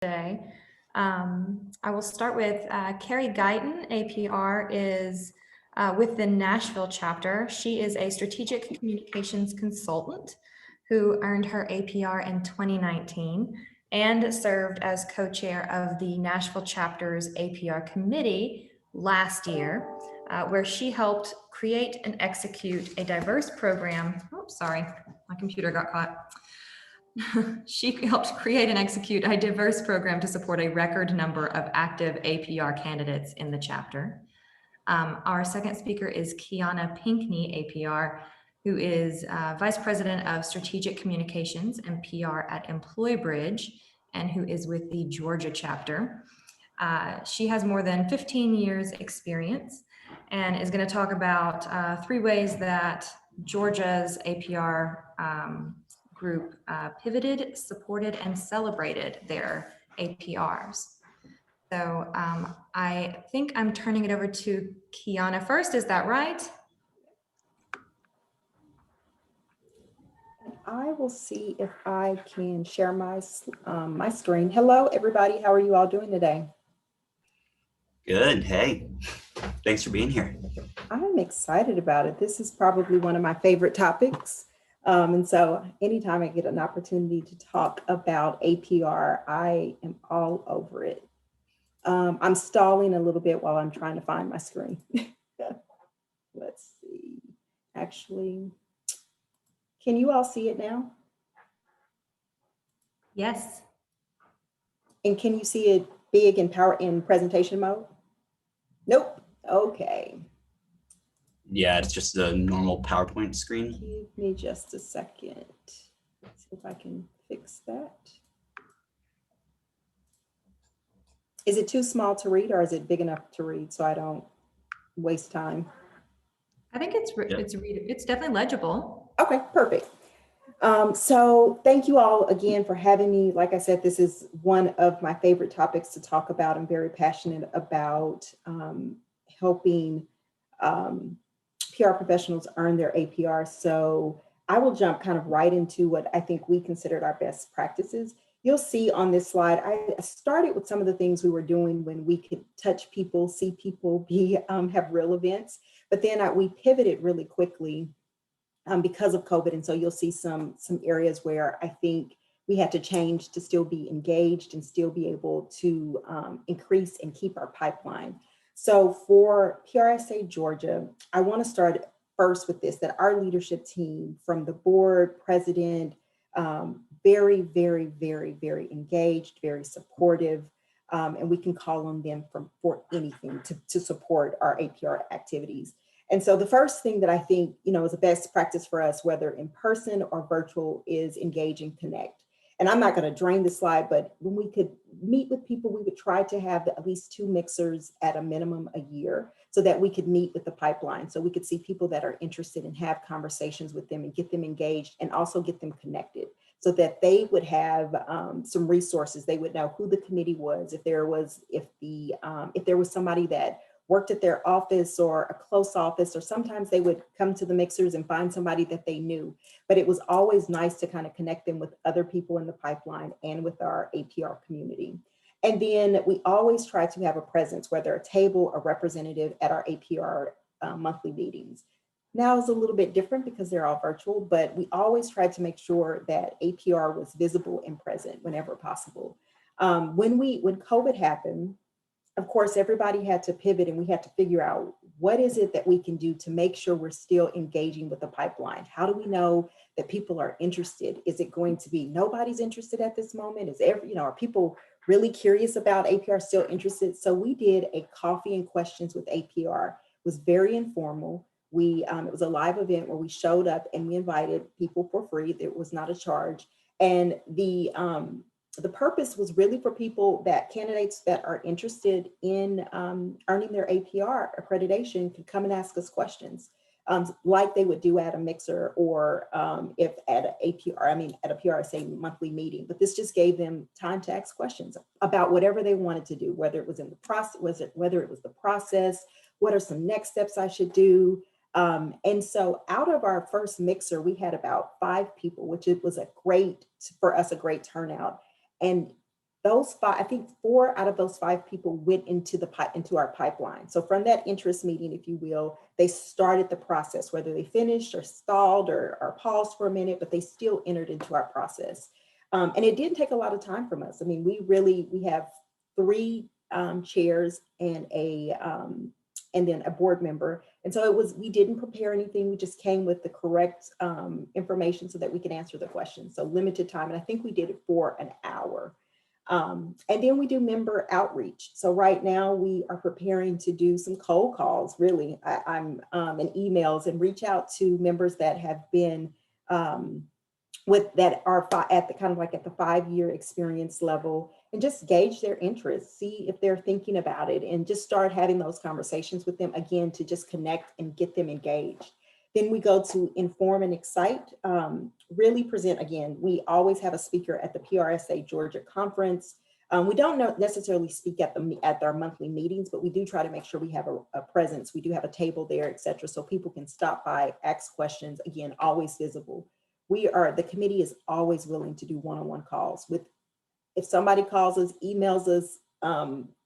today. I will start with Carrie Guyton. APR is with the Nashville chapter. She is a strategic communications consultant who earned her APR in 2019 and served as co-chair of the Nashville chapter's APR committee last year, where she helped create and execute a diverse program. Oh, sorry, my computer got caught. She helped create and execute a diverse program to support a record number of active APR candidates in the chapter. Our second speaker is Kiana Pinkney, APR, who is Vice President of Strategic Communications and PR at EmployBridge, and who is with the Georgia chapter. She has more than 15 years experience and is going to talk about 3 ways that Georgia's APR group pivoted, supported, and celebrated their APRs. So I think I'm turning it over to Kiana first. Is that right? I will see if I can share my screen. Hello, everybody. How are you all doing today? Good. Hey, thanks for being here. I'm excited about it. This is probably one of my favorite topics. And so anytime I get an opportunity to talk about APR, I am all over it. I'm stalling a little bit while I'm trying to find my screen. Let's see. Actually, can you all see it now? Yes. And can you see it big in presentation mode? Nope. Okay. Yeah, it's just a normal PowerPoint screen. Give me just a second. Let's see if I can fix that. Is it too small to read, or is it big enough to read so I don't waste time? I think it's definitely legible. Okay, perfect. So thank you all again for having me. Like I said, this is one of my favorite topics to talk about. I'm very passionate about helping PR professionals earn their APR. So I will jump kind of right into what I think we considered our best practices. You'll see on this slide, I started with some of the things we were doing when we could touch people, see people, have real events, but then we pivoted really quickly because of COVID. And so you'll see some areas where I think we had to change to still be engaged and still be able to increase and keep our pipeline. So for PRSA Georgia, I want to start first with this, that our leadership team, from the board, president, very, very, very, very engaged, very supportive, and we can call on them for anything to support our APR activities. And so the first thing that I think, is a best practice for us, whether in person or virtual, is engage and connect. And I'm not going to drain the slide, but when we could meet with people, we would try to have at least 2 mixers at a minimum a year so that we could meet with the pipeline. So we could see people that are interested and have conversations with them and get them engaged and also get them connected so that they would have some resources. They would know who the committee was, if there was somebody that worked at their office or a close office, or sometimes they would come to the mixers and find somebody that they knew. But it was always nice to kind of connect them with other people in the pipeline and with our APR community. And then we always try to have a presence, whether a table or representative at our APR monthly meetings. Now it's a little bit different because they're all virtual, but we always try to make sure that APR was visible and present whenever possible. When COVID happened, of course, everybody had to pivot and we had to figure out what is it that we can do to make sure we're still engaging with the pipeline? How do we know that people are interested? Is it going to be nobody's interested at this moment? Are people really curious about APR, still interested? So we did a coffee and questions with APR. It was very informal. It was a live event where we showed up and we invited people for free. There was not a charge. And the purpose was really for candidates that are interested in earning their APR accreditation could come and ask us questions like they would do at a mixer or if at a PRSA monthly meeting. But this just gave them time to ask questions about whatever they wanted to do, whether it was in the process, whether it was the process, what are some next steps I should do. And so out of our first mixer, we had about 5 people, which it was a great turnout. And those five, I think 4 out of those 5 people went into our pipeline. So from that interest meeting, if you will, they started the process, whether they finished or stalled or paused for a minute, but they still entered into our process. And it didn't take a lot of time from us. I mean, we have 3 chairs and then a board member. And so we didn't prepare anything. We just came with the correct information so that we can answer the questions. So limited time. And I think we did it for an hour. And then we do member outreach. So right now we are preparing to do some cold calls, really, and emails, and reach out to members that have been that are at the kind of like at the 5-year experience level, and just gauge their interest, see if they're thinking about it, and just start having those conversations with them again to just connect and get them engaged. Then we go to inform and excite, really present again. We always have a speaker at the PRSA Georgia conference. We don't necessarily speak at our monthly meetings, but we do try to make sure we have a presence. We do have a table there, et cetera, so people can stop by, ask questions, again, always visible. The committee is always willing to do one-on-one calls. If somebody calls us, emails us,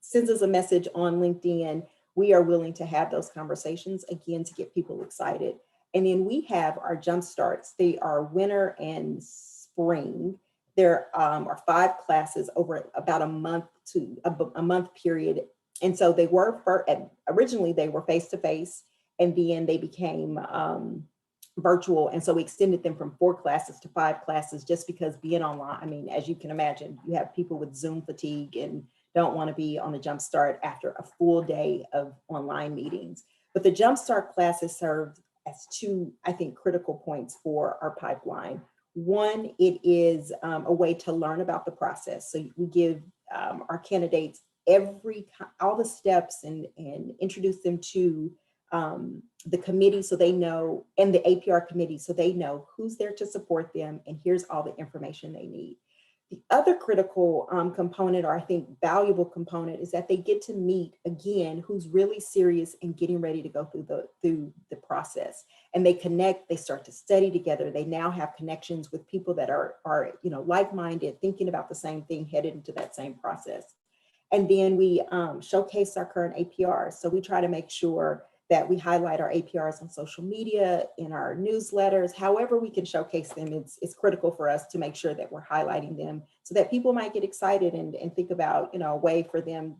sends us a message on LinkedIn, we are willing to have those conversations, again, to get people excited. And then we have our Jumpstarts. They are winter and spring. There are 5 classes over about a month period. And so they were, originally they were face-to-face, and then they became virtual. And so we extended them from 4 classes to 5 classes, just because being online, I mean, as you can imagine, you have people with Zoom fatigue and don't want to be on a Jumpstart after a full day of online meetings. But the Jumpstart classes served as 2, I think, critical points for our pipeline. One, it is a way to learn about the process. So we give our candidates all the steps and introduce them to the committee, so they know, and the APR committee, so they know who's there to support them, and here's all the information they need. The other critical component, or I think valuable component, is that they get to meet, again, who's really serious and getting ready to go through the process. And they connect, they start to study together. They now have connections with people that are like-minded, thinking about the same thing, headed into that same process. And then we showcase our current APRs. So we try to make sure that we highlight our APRs on social media, in our newsletters, however we can showcase them. It's critical for us to make sure that we're highlighting them, so that people might get excited and think about, a way for them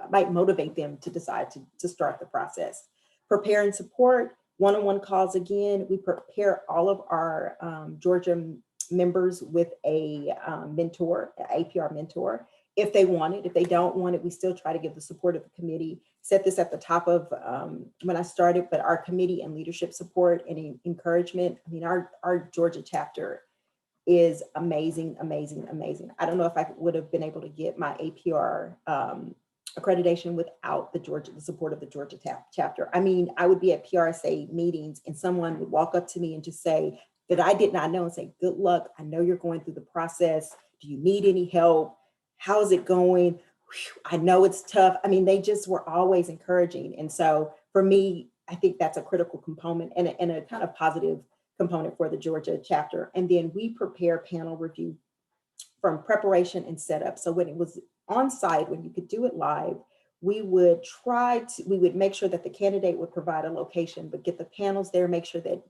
might motivate them to decide to start the process. Prepare and support, one-on-one calls again. We prepare all of our Georgia members with a mentor, an APR mentor, if they want it. If they don't want it, we still try to give the support of the committee. Set this at the top of when I started, but our committee and leadership support and encouragement. I mean, our Georgia chapter is amazing, amazing, amazing. I don't know if I would have been able to get my APR accreditation without the support of the Georgia chapter. I mean, I would be at PRSA meetings and someone would walk up to me and just say that I did not know, and say, "Good luck. I know you're going through the process. Do you need any help? How's it going? I know it's tough." I mean, they just were always encouraging. And so for me, I think that's a critical component and a kind of positive component for the Georgia chapter. And then we prepare panel review from preparation and setup. So when it was on site, when you could do it live, we would make sure that the candidate would provide a location, but get the panels there, make sure that,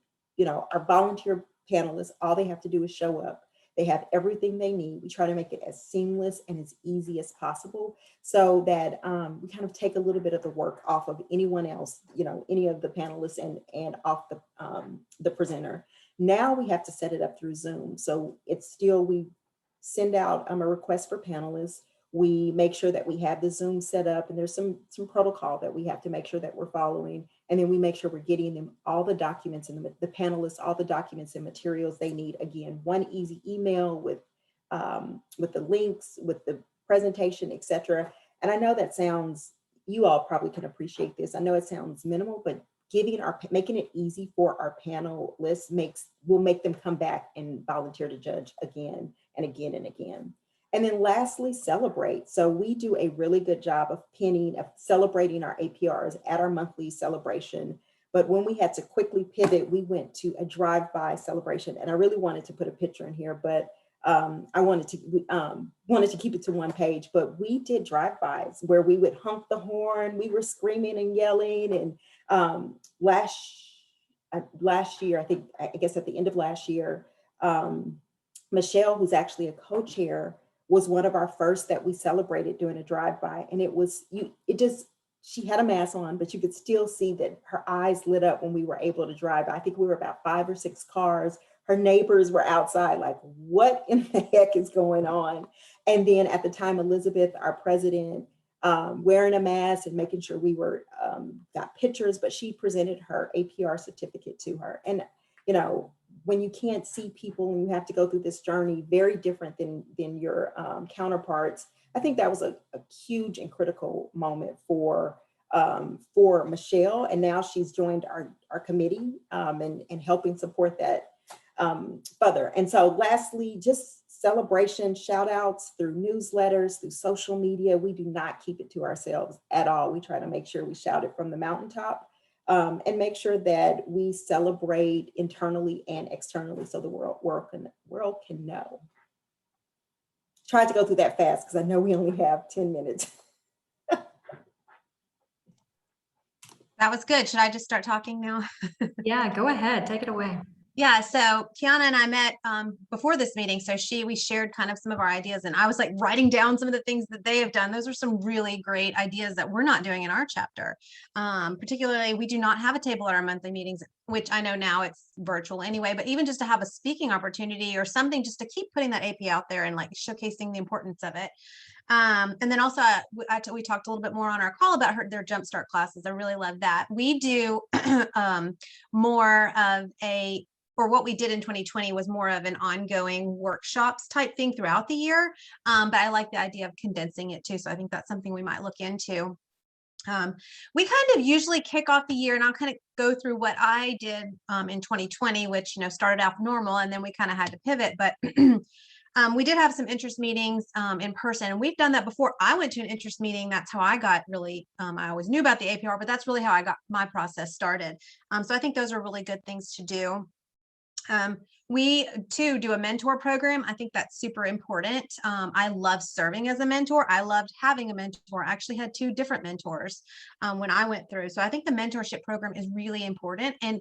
our volunteer panelists, all they have to do is show up. They have everything they need. We try to make it as seamless and as easy as possible, so that we kind of take a little bit of the work off of anyone else, any of the panelists, and off the presenter. Now we have to set it up through Zoom. So we send out a request for panelists. We make sure that we have the Zoom set up, and there's some protocol that we have to make sure that we're following. And then we make sure we're getting them all the documents and the panelists, all the documents and materials they need. Again, one easy email with the links, with the presentation, etc. And I know that you all probably can appreciate this. I know it sounds minimal, but making it easy for our panelists will make them come back and volunteer to judge again and again and again. And then lastly, celebrate. So we do a really good job of celebrating our APRs at our monthly celebration. But when we had to quickly pivot, we went to a drive-by celebration. And I really wanted to put a picture in here, but I wanted to keep it to one page, but we did drive-bys where we would honk the horn. We were screaming and yelling. And last year, I guess at the end of last year, Michelle, who's actually a co-chair, was one of our first that we celebrated doing a drive-by. And she had a mask on, but you could still see that her eyes lit up when we were able to drive. I think we were about 5 or 6 cars. Her neighbors were outside like, what in the heck is going on? And then at the time, Elizabeth, our president, wearing a mask and making sure we were got pictures, but she presented her APR certificate to her. And, when you can't see people and you have to go through this journey, very different than your counterparts, I think that was a huge and critical moment for Michelle. And now she's joined our committee and helping support that further. And so lastly, just celebration, shout outs through newsletters, through social media. We do not keep it to ourselves at all. We try to make sure we shout it from the mountaintop and make sure that we celebrate internally and externally so the world can know. Tried to go through that fast because I know we only have 10 minutes. That was good. Should I just start talking now? Yeah, go ahead. Take it away. Yeah, so Kiana and I met before this meeting. So we shared kind of some of our ideas, and I was like writing down some of the things that they have done. Those are some really great ideas that we're not doing in our chapter. Particularly, we do not have a table at our monthly meetings, which I know now it's virtual anyway, but even just to have a speaking opportunity or something just to keep putting that AP out there and like showcasing the importance of it. And then also we talked a little bit more on our call about their Jumpstart classes. I really love that. We do more of what we did in 2020 was more of an ongoing workshops type thing throughout the year. But I like the idea of condensing it too. So I think that's something we might look into. We kind of usually kick off the year, and I'll kind of go through what I did in 2020, which, started off normal, and then we kind of had to pivot. But we did have some interest meetings in person, and we've done that before. I went to an interest meeting. That's how I got really, I always knew about the APR, but that's really how I got my process started. So I think those are really good things to do. We too do a mentor program. I think that's super important. I love serving as a mentor. I loved having a mentor. I actually had 2 different mentors when I went through. So I think the mentorship program is really important. And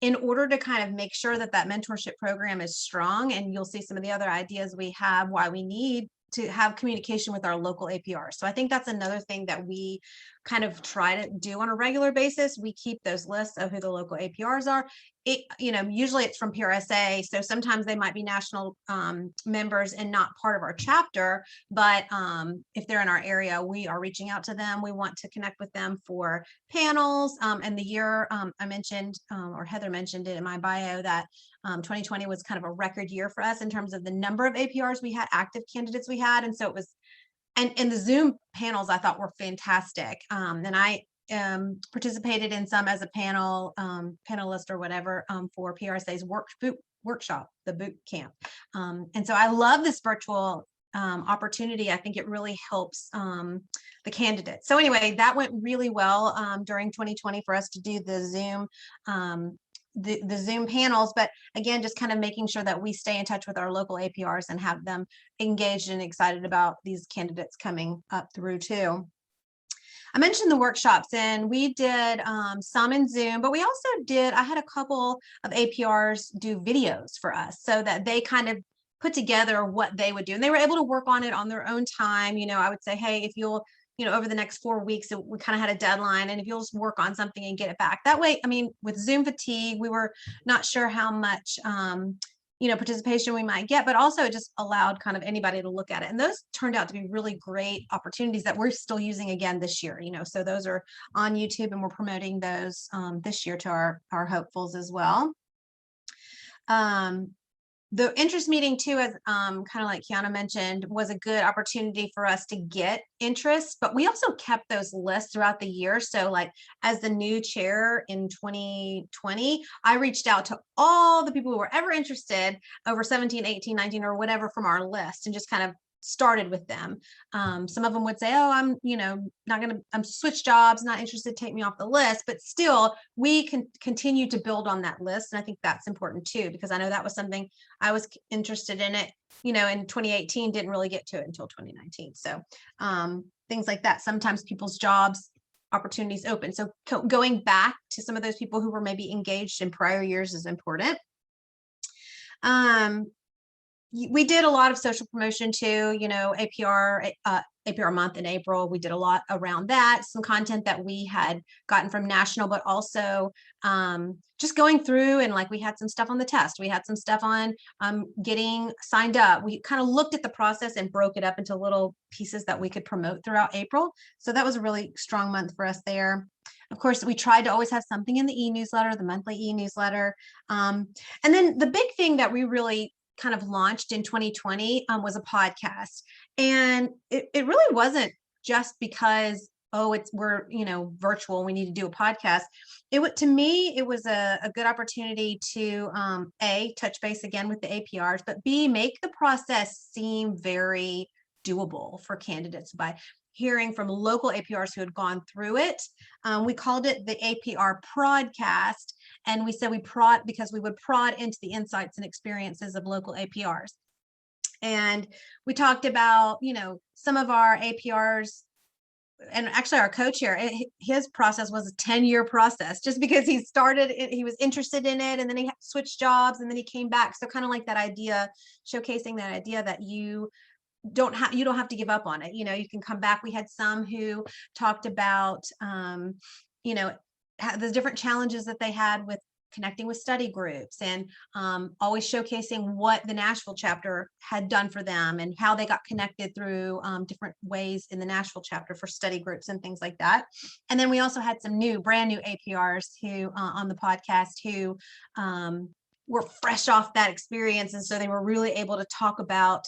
in order to kind of make sure that mentorship program is strong, and you'll see some of the other ideas we have why we need to have communication with our local APR. So I think that's another thing that we kind of try to do on a regular basis. We keep those lists of who the local APRs are. Usually it's from PRSA. So sometimes they might be national members and not part of our chapter, but if they're in our area, we are reaching out to them. We want to connect with them for panels. And the year I mentioned, or Heather mentioned it in my bio, that 2020 was kind of a record year for us in terms of the number of APRs we had, active candidates we had. And so it was, and the Zoom panels I thought were fantastic. And I participated in some as a panelist or whatever for PRSA's workshop, the boot camp. And so I love this virtual opportunity. I think it really helps the candidates. So anyway, that went really well during 2020 for us to do the Zoom the Zoom panels, but again, just kind of making sure that we stay in touch with our local APRs and have them engaged and excited about these candidates coming up through too. I mentioned the workshops, and we did some in Zoom, but we also I had a couple of APRs do videos for us so that they kind of put together what they would do, and they were able to work on it on their own time. I would say, hey, if you'll, over the next 4 weeks, we kind of had a deadline, and if you'll just work on something and get it back that way. I mean, with Zoom fatigue, we were not sure how much, participation we might get, but also it just allowed kind of anybody to look at it. And those turned out to be really great opportunities that we're still using again this year, so those are on YouTube, and we're promoting those this year to our hopefuls as well. The interest meeting too, as kind of like Kiana mentioned, was a good opportunity for us to get interest, but we also kept those lists throughout the year. So like as the new chair in 2020, I reached out to all the people who were ever interested over 17, 18, 19 or whatever from our list, and just kind of started with them. Some of them would say, oh, I'm, I'm switch jobs, not interested, take me off the list, but still we can continue to build on that list. And I think that's important too, because I know that was something I was interested in it, in 2018, didn't really get to it until 2019. So things like that, sometimes people's jobs opportunities open. So going back to some of those people who were maybe engaged in prior years is important. We did a lot of social promotion too, APR month in April. We did a lot around that, some content that we had gotten from national, but also just going through and like we had some stuff on the test. We had some stuff on getting signed up. We kind of looked at the process and broke it up into little pieces that we could promote throughout April. So that was a really strong month for us there. Of course, we tried to always have something in the e-newsletter, the monthly e-newsletter. And then the big thing that we really kind of launched in 2020 was a podcast. And it really wasn't just because, we're virtual, we need to do a podcast. To me, it was a good opportunity to A, touch base again with the APRs, but B, make the process seem very doable for candidates by hearing from local APRs who had gone through it. We called it the APR Broadcast. And we said we prod because we would prod into the insights and experiences of local APRs. And we talked about, some of our APRs, and actually our co-chair, his process was a 10-year process just because he started, he was interested in it and then he switched jobs and then he came back. So kind of like that idea, showcasing that idea that you don't have to give up on it. You can come back. We had some who talked about, the different challenges that they had with connecting with study groups and always showcasing what the Nashville chapter had done for them and how they got connected through different ways in the Nashville chapter for study groups and things like that. And then we also had some brand new APRs who on the podcast who were fresh off that experience. And so they were really able to talk about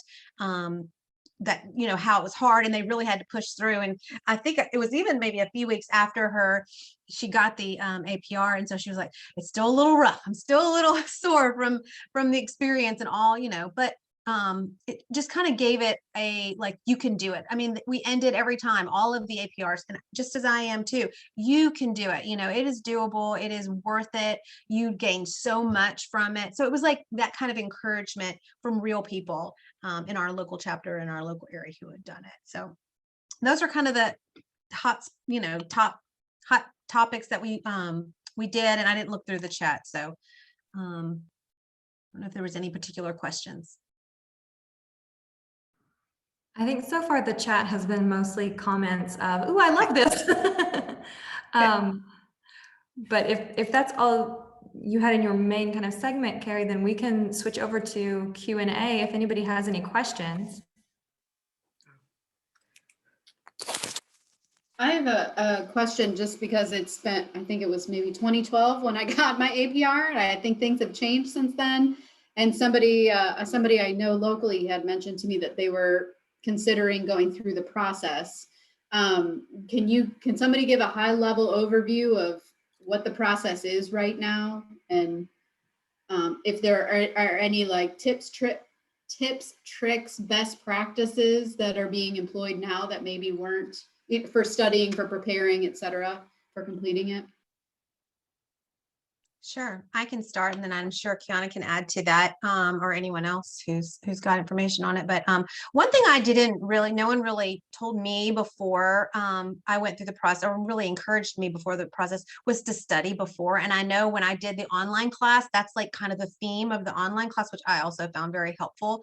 that, how it was hard and they really had to push through. And I think it was even maybe a few weeks after she got the APR. And so she was like, it's still a little rough. I'm still a little sore from the experience and all, but it just kind of gave it you can do it. I mean, we ended every time, all of the APRs, and just as I am too, you can do it. It is doable. It is worth it. You gain so much from it. So it was like that kind of encouragement from real people in our local chapter, in our local area who had done it. So those are kind of the hot topics that we did, and I didn't look through the chat. So I don't know if there was any particular questions. I think so far the chat has been mostly comments of, "Ooh, I love this." But if that's all you had in your main kind of segment, Carrie, then we can switch over to Q&A if anybody has any questions. I have a question just because I think it was maybe 2012 when I got my APR, and I think things have changed since then. And somebody I know locally had mentioned to me that they were considering going through the process. Can somebody give a high level overview of what the process is right now? And if there are any like tips, tricks, best practices that are being employed now that maybe weren't for studying, for preparing, et cetera, for completing it? Sure, I can start, and then I'm sure Kiana can add to that, or anyone else who's got information on it. But one thing no one really told me before I went through the process, or really encouraged me before the process, was to study before. And I know when I did the online class, that's like kind of the theme of the online class, which I also found very helpful,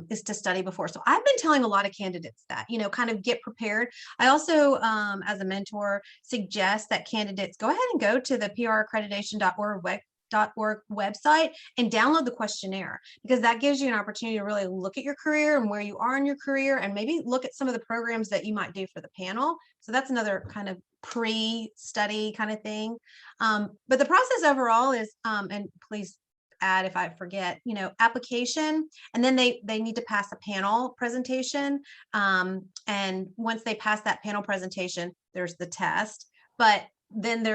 is to study before. So I've been telling a lot of candidates that, kind of get prepared. I also, as a mentor, suggest that candidates go ahead and go to the praccreditation.org website and download the questionnaire, because that gives you an opportunity to really look at your career and where you are in your career, and maybe look at some of the programs that you might do for the panel. So that's another kind of pre-study kind of thing. But the process overall is, and please add if I forget, application, and then they need to pass a panel presentation. And once they pass that panel presentation, there's the test. But then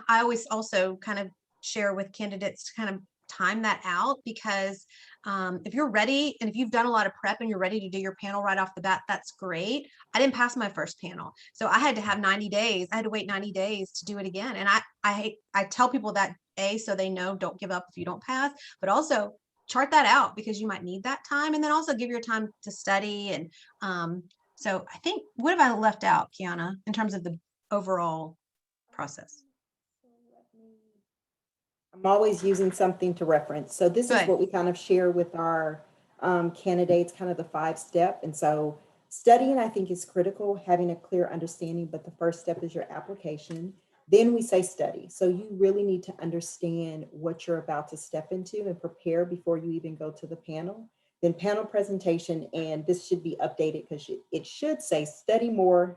I always also kind of share with candidates to kind of time that out, because If you're ready and if you've done a lot of prep and you're ready to do your panel right off the bat, that's great. I didn't pass my first panel, so I had to have 90 days. I had to wait 90 days to do it again. And I tell people that, so they know, don't give up if you don't pass, but also chart that out because you might need that time, and then also give your time to study. And so I think, what have I left out, Kiana, in terms of the overall process? I'm always using something to reference. So this is Good. what we kind of share with our candidates, kind of the 5-step. And so studying, I think, is critical, having a clear understanding, but the first step is your application. Then we say study. So you really need to understand what you're about to step into and prepare before you even go to the panel. Then panel presentation, and this should be updated because it should say study more,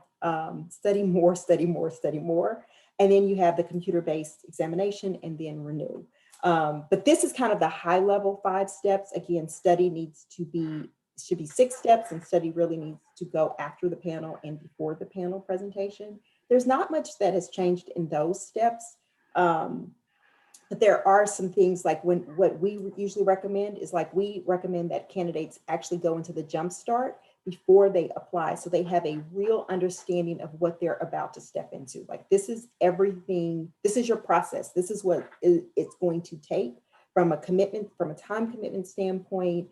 study more, study more, study more. And then you have the computer-based examination and then renew. But this is kind of the high level 5 steps. Again, study should be 6 steps, and study really needs to go after the panel and before the panel presentation. There's not much that has changed in those steps. But there are some things like what we usually recommend is like, we recommend that candidates actually go into the Jumpstart before they apply, so they have a real understanding of what they're about to step into. Like, this is everything, this is your process. This is what it's going to take from a commitment, from a time commitment standpoint,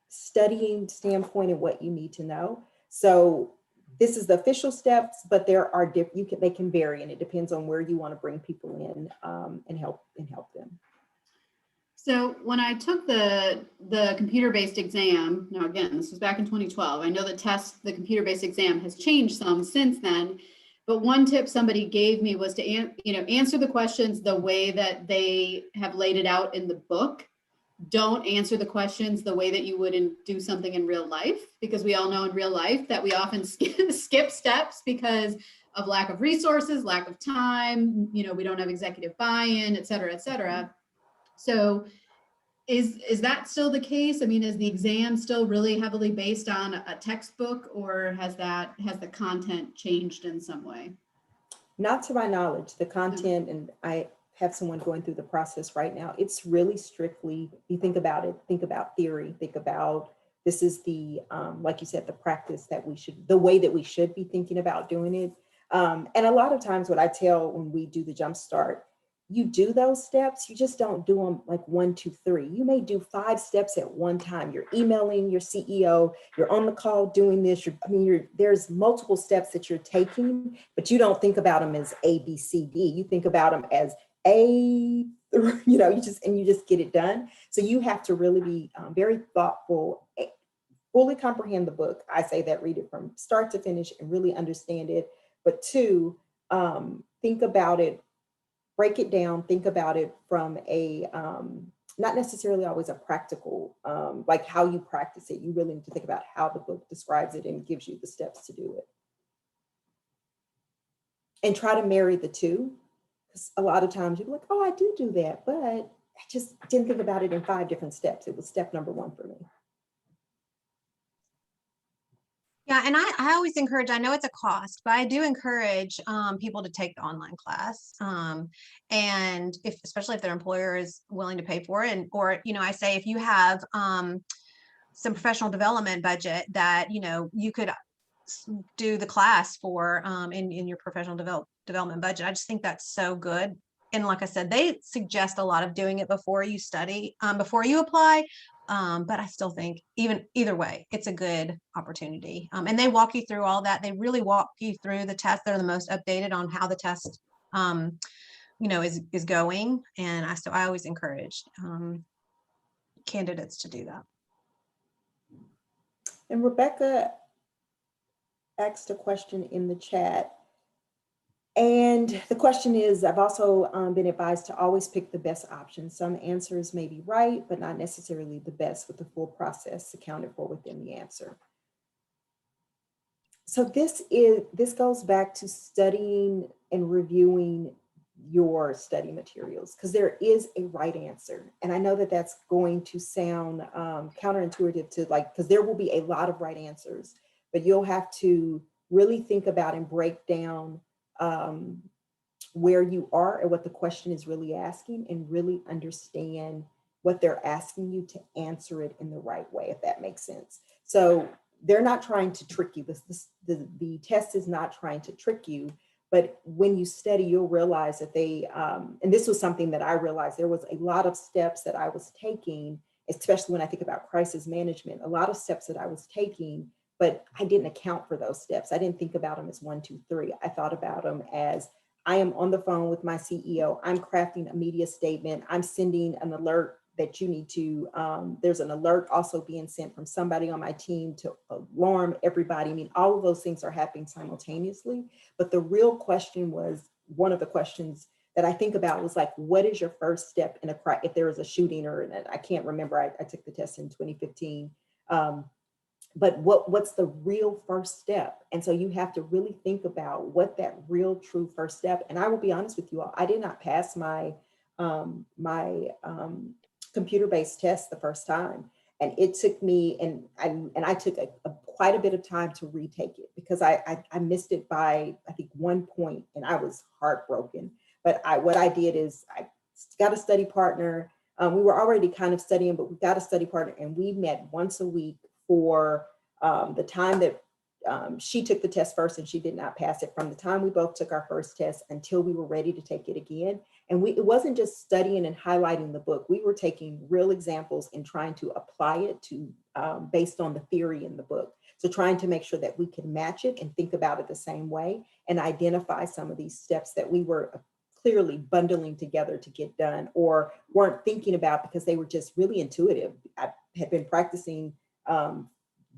studying standpoint, and what you need to know. So this is the official steps, but there are they can vary, and it depends on where you want to bring people in and help them. So when I took the computer-based exam, now again, this was back in 2012. I know the computer-based exam has changed some since then, but one tip somebody gave me was to answer the questions the way that they have laid it out in the book. Don't answer the questions the way that you would do something in real life, because we all know in real life that we often skip steps because of lack of resources, lack of time, we don't have executive buy-in, et cetera, et cetera. So is that still the case? I mean, is the exam still really heavily based on a textbook, or has the content changed in some way? Not to my knowledge, the content, and I have someone going through the process right now. It's really strictly, you think about it, think about theory, think about, this is the, like you said, the practice that the way that we should be thinking about doing it. And a lot of times what I tell when we do the Jumpstart, you do those steps, you just don't do them like 1, 2, 3. You may do 5 steps at one time. You're emailing your CEO, you're on the call doing this. There's multiple steps that you're taking, but you don't think about them as A, B, C, D. You think about them as you just get it done. So you have to really be very thoughtful, fully comprehend the book. I say that, read it from start to finish and really understand it. But 2, think about it, break it down, think about it from a, not necessarily always a practical, like how you practice it. You really need to think about how the book describes it and gives you the steps to do it. And try to marry the 2. Because a lot of times you're like, oh, I do that, but I just didn't think about it in 5 different steps. It was step number 1 for me. Yeah, and I always encourage, I know it's a cost, but I do encourage people to take the online class. And especially if their employer is willing to pay for it, or I say, if you have some professional development budget that, you could do the class for in your professional development budget. I just think that's so good. And like I said, they suggest a lot of doing it before you study, before you apply. But I still think either way, it's a good opportunity. And they walk you through all that. They really walk you through the tests. They're the most updated on how the test, is going. And I always encourage candidates to do that. And Rebecca asked a question in the chat. And the question is, I've also been advised to always pick the best option. Some answers may be right, but not necessarily the best, with the full process accounted for within the answer. So this goes back to studying and reviewing your study materials, because there is a right answer. And I know that that's going to sound counterintuitive to because there will be a lot of right answers, but you'll have to really think about and break down where you are and what the question is really asking, and really understand what they're asking you to answer it in the right way, if that makes sense. So they're not trying to trick you. The test is not trying to trick you, but when you study, you'll realize that and this was something that I realized, there was a lot of steps that I was taking, especially when I think about crisis management, a lot of steps that I was taking, but I didn't account for those steps. I didn't think about them as 1, 2, 3. I thought about them as I am on the phone with my CEO. I'm crafting a media statement. I'm sending an alert that you need to, there's an alert also being sent from somebody on my team to alarm everybody. I mean, all of those things are happening simultaneously. But the real question was, one of the questions that I think about was like, what is your first step in if there was a shooting, or I can't remember, I took the test in 2015. But what's the real first step? And so you have to really think about what that real true first step. And I will be honest with you all, I did not pass my computer-based test the first time. And it took me, and I took quite a bit of time to retake it, because I missed it by, I think, 1 point, and I was heartbroken. But what I did is I got a study partner. We were already kind of studying, but we got a study partner, and we met once a week for the time that she took the test first and she did not pass it, from the time we both took our first test until we were ready to take it again. And it wasn't just studying and highlighting the book. We were taking real examples and trying to apply it to based on the theory in the book. So trying to make sure that we can match it and think about it the same way, and identify some of these steps that we were clearly bundling together to get done, or weren't thinking about because they were just really intuitive. I had been practicing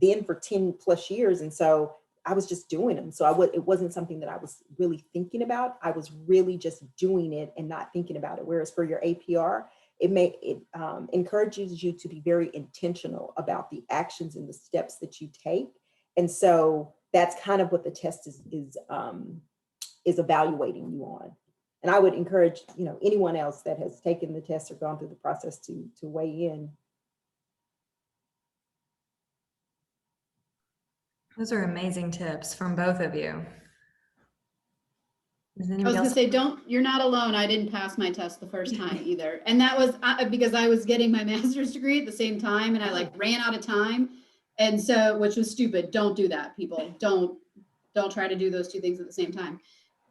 then for 10 plus years. And so I was just doing them. So it wasn't something that I was really thinking about. I was really just doing it and not thinking about it. Whereas for your APR, it encourages you to be very intentional about the actions and the steps that you take. And so that's kind of what the test is evaluating you on. And I would encourage, anyone else that has taken the test or gone through the process to weigh in. Those are amazing tips from both of you. Does I was anybody gonna else? say, you're not alone. I didn't pass my test the first time either. And that was because I was getting my master's degree at the same time, and I ran out of time. And so, which was stupid. Don't do that, people. Don't try to do those two things at the same time.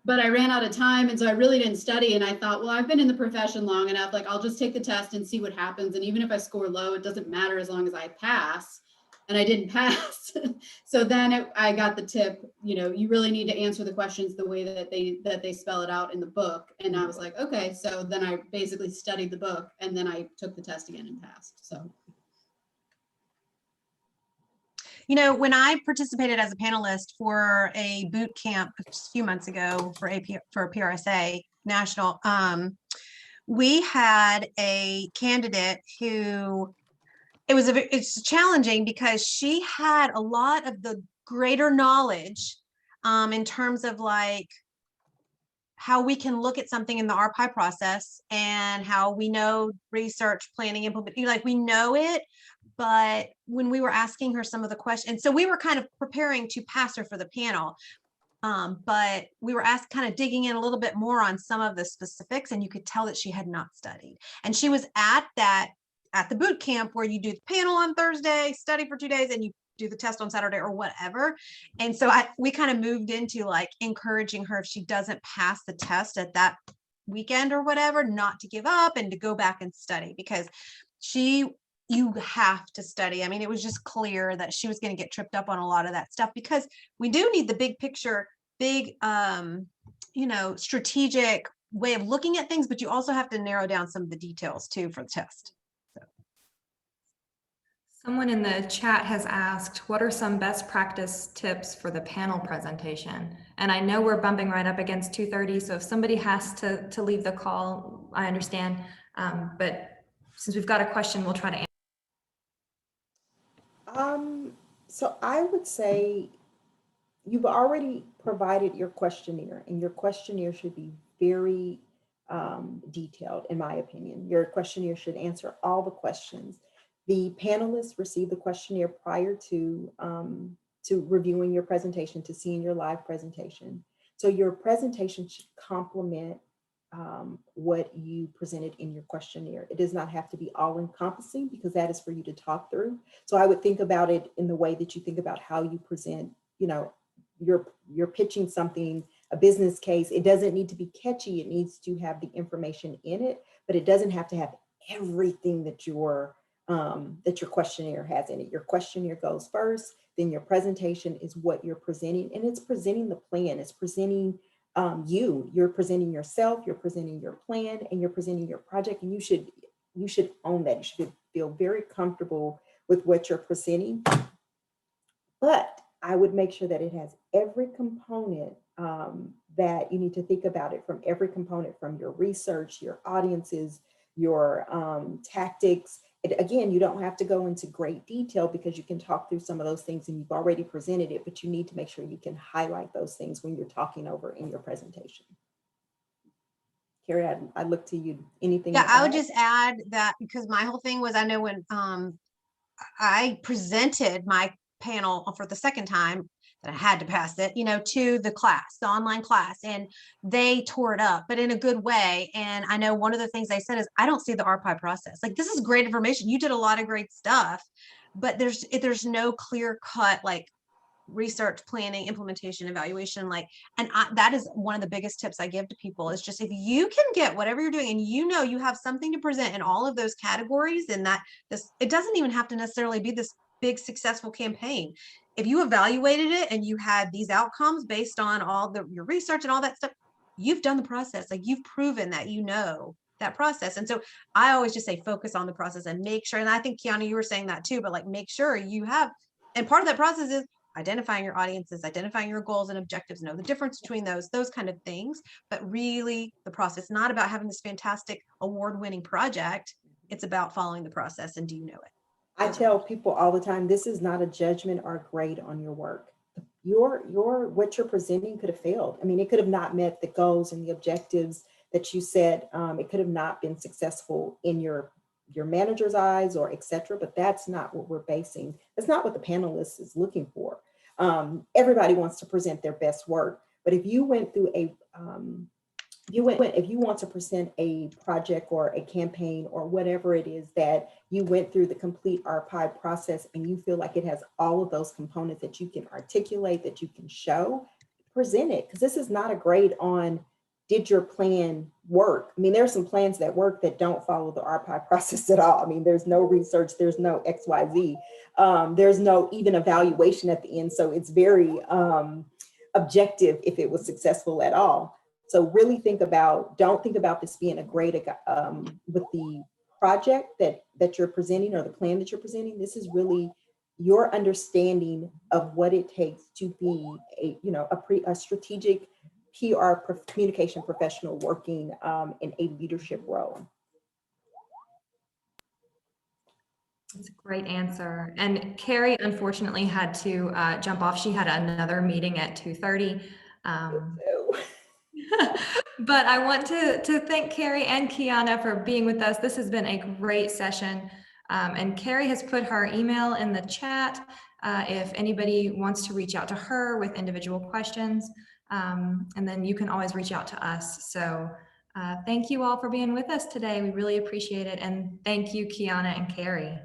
But I ran out of time, and so I really didn't study. And I thought, well, I've been in the profession long enough, I'll just take the test and see what happens. And even if I score low, it doesn't matter as long as I pass. And I didn't pass. So then I got the tip, you really need to answer the questions the way that they spell it out in the book. And I was like, okay. So then I basically studied the book, and then I took the test again and passed. So. When I participated as a panelist for a boot camp a few months ago for PRSA National, we had a candidate who it's challenging because she had a lot of the greater knowledge in terms of how we can look at something in the RPI process and how we know research, planning, implementing, we know it. But when we were asking her some of the questions, so we were kind of preparing to pass her for the panel, but we were kind of digging in a little bit more on some of the specifics, and you could tell that she had not studied. And she was at the boot camp where you do the panel on Thursday, study for 2 days, and you do the test on Saturday or whatever. And so we kind of moved into encouraging her, if she doesn't pass the test at that weekend or whatever, not to give up and to go back and study, because you have to study. I mean, it was just clear that she was going to get tripped up on a lot of that stuff, because we do need the big picture, strategic way of looking at things, but you also have to narrow down some of the details too for the test. Someone in the chat has asked, what are some best practice tips for the panel presentation? And I know we're bumping right up against 2:30, so if somebody has to leave the call, I understand. But since we've got a question, we'll try to answer. So I would say you've already provided your questionnaire, and your questionnaire should be very detailed, in my opinion. Your questionnaire should answer all the questions. The panelists receive the questionnaire prior to reviewing your presentation, to seeing your live presentation. So your presentation should complement what you presented in your questionnaire. It does not have to be all encompassing because that is for you to talk through. So I would think about it in the way that you think about how you present, you're pitching something, a business case. It doesn't need to be catchy. It needs to have the information in it, but it doesn't have to have everything that your questionnaire has in it. Your questionnaire goes first, then your presentation is what you're presenting, and it's presenting the plan. It's presenting you're presenting yourself, you're presenting your plan, and you're presenting your project, and you should own that. You should feel very comfortable with what you're presenting. But I would make sure that it has every component that you need to think about it, from every component, from your research, your audiences, your tactics. Again, you don't have to go into great detail because you can talk through some of those things and you've already presented it, but you need to make sure you can highlight those things when you're talking over in your presentation. Carrie, I look to you. Anything? Yeah, I would just add that because my whole thing was, I know when I presented my panel for the second time, that I had to pass it, to the class, the online class, and they tore it up, but in a good way. And I know one of the things they said is, I don't see the RPI process. Like, this is great information. You did a lot of great stuff, but there's no clear cut, like, research, planning, implementation, evaluation, that is one of the biggest tips I give to people is just, if you can get whatever you're doing and you have something to present in all of those categories, and it doesn't even have to necessarily be this big successful campaign. If you evaluated it and you had these outcomes based on all your research and all that stuff, you've done the process. Like, you've proven that that process. And so I always just say, focus on the process and make sure, and I think Kiana, you were saying that too, but make sure you have, and part of that process is identifying your audiences, identifying your goals and objectives, know the difference between those kind of things. But really, the process, not about having this fantastic award-winning project. It's about following the process. And do you know it? I tell people all the time, this is not a judgment or a grade on your work. What you're presenting could have failed. I mean, it could have not met the goals and the objectives that you set. It could have not been successful in your manager's eyes or et cetera, but that's not what we're basing. That's not what the panelist is looking for. Everybody wants to present their best work, but if you went through if you want to present a project or a campaign or whatever it is that you went through the complete RPI process and you feel like it has all of those components that you can articulate, that you can show, present it. Because this is not a grade on, did your plan work? I mean, there are some plans that work that don't follow the RPI process at all. I mean, there's no research, there's no XYZ, there's no even evaluation at the end. So it's very objective if it was successful at all. So really don't think about this being a grade with the project that you're presenting or the plan that you're presenting. This is really your understanding of what it takes to be a strategic PR communication professional working in a leadership role. That's a great answer. And Carrie unfortunately had to jump off. She had another meeting at 2:30. But I want to thank Carrie and Kiana for being with us. This has been a great session. And Carrie has put her email in the chat if anybody wants to reach out to her with individual questions. And then you can always reach out to us. So thank you all for being with us today. We really appreciate it. And thank you, Kiana and Carrie.